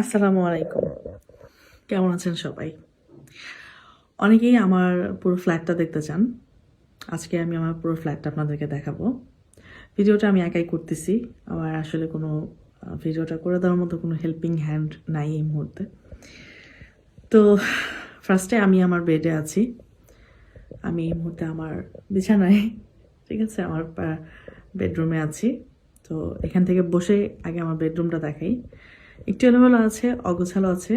আসসালামু আলাইকুম। কেমন আছেন সবাই? অনেকেই আমার পুরো ফ্ল্যাটটা দেখতে চান। আজকে আমি আমার পুরো ফ্ল্যাটটা আপনাদেরকে দেখাবো। ভিডিওটা আমি একাই করতেছি। আমার আসলে কোনো ভিডিওটা করে দেওয়ার মতো কোনো হেল্পিং হ্যান্ড নাই এই মুহূর্তে। তো ফার্স্টে আমি আমার বেডে আছি। আমি এই মুহূর্তে আমার বিছানায়, ঠিক আছে? আমার বেডরুমে আছি। তো এখান থেকে বসে আগে আমার বেডরুমটা দেখাই। একটু এলোমেলো আছে, অগোছালো আছে,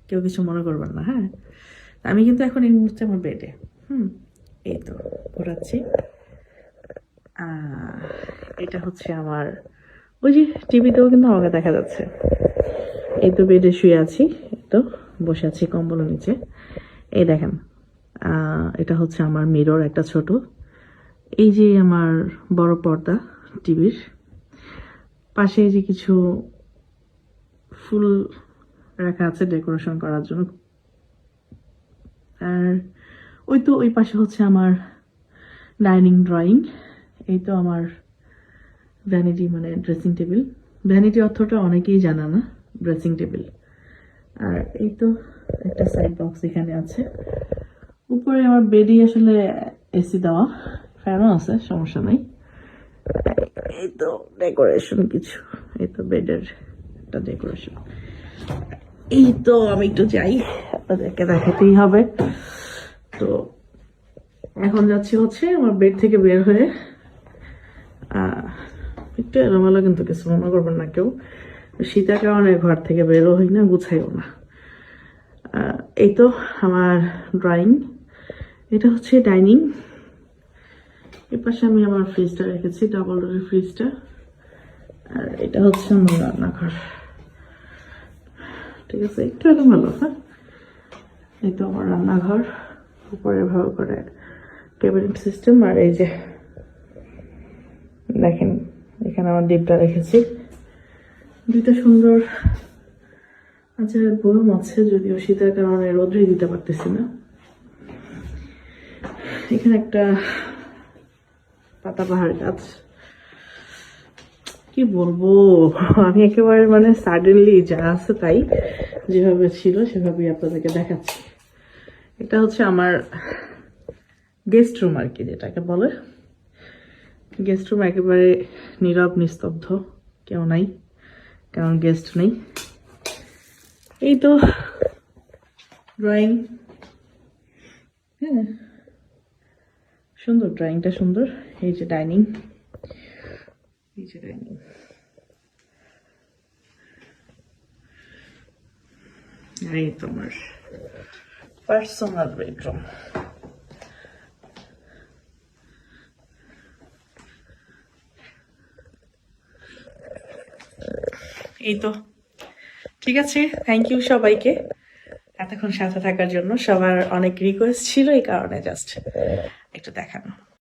কেউ কিছু মনে করবেন না, হ্যাঁ? আমি কিন্তু এখন এই মুহূর্তে আমার বেডে। এই তো ঘোরাচ্ছি। এটা হচ্ছে আমার, ওই যে টিভিতেও কিন্তু আমাকে দেখা যাচ্ছে। এই তো বেডে শুয়ে আছি, এই তো বসে আছি কম্বলের নিচে। এই দেখেন, এটা হচ্ছে আমার মিরর একটা ছোট। এই যে আমার বড় পর্দা টিভির পাশে যে কিছু ফুল রাখা আছে ডেকোরেশন করার জন্য। আর ওই তো ওই পাশে হচ্ছে আমার ডাইনিং ড্রয়িং। এই তো আমার ভ্যানিটি, মানে ড্রেসিং টেবিল। ভ্যানিটি অর্থটা অনেকেই জানা না, ড্রেসিং টেবিল। আর এই তো একটা সাইড বক্স এখানে আছে। উপরে আমার বেডই আসলে এসি দেওয়া, ফ্যানও আছে, সমস্যা নাই। এই তো ডেকোরেশন কিছু, এই তো বেডের একটা ডেকোরেশন। এই তো আমি একটু যাই, আপনাদেরকে দেখাতেই হবে। তো এখন যাচ্ছি হচ্ছে আমার বেড থেকে বের হয়ে, একটু এলোমেলো কিন্তু কিছু মনে করবেন না কেউ। শীতের কারণে ঘর থেকে বেরো হই না, গুছাইও না। এই তো আমার ড্রয়িং, এটা হচ্ছে ডাইনিং। এর পাশে আমি আমার ফ্রিজটা রেখেছি, ডাবল ডোরের ফ্রিজটা। আর এটা হচ্ছে আমার রান্নাঘর, ঠিক আছে? একটু এলোমেলো, হ্যাঁ। এই তো আমার রান্নাঘর, উপরে ভালো করে ক্যাবিনেট সিস্টেম। আর এই যে দেখেন, এখানে আমার ডিপটা রেখেছি, দুইটা সুন্দর আচারের বয়ম আছে, যদিও শীতের কারণে রোদ্রে দিতে পারতেছি না। এখানে একটা পাতাবাহার গাছ, কি বলবো, আমি একেবারে মানে সাডেনলি যা আছে তাই, যেভাবে ছিল সেভাবেই আপনাদেরকে দেখাচ্ছি। এটা হচ্ছে আমার গেস্ট রুম আর কি, যেটাকে বলে গেস্ট রুম। একেবারে নীরব নিস্তব্ধ, কেউ নাই, কারণ গেস্ট নেই। এই তো ড্রয়িং, হ্যাঁ সুন্দর, ড্রয়িংটা সুন্দর। এই যে ডাইনিং, এই যে ডাইনিং। আর এই তোমার পার্সোনাল বেডরুম। এই তো, ঠিক আছে। থ্যাংক ইউ সবাইকে এতক্ষণ সাথে থাকার জন্য। সবার অনেক রিকোয়েস্ট ছিল, এই কারণে জাস্ট একটু দেখানো।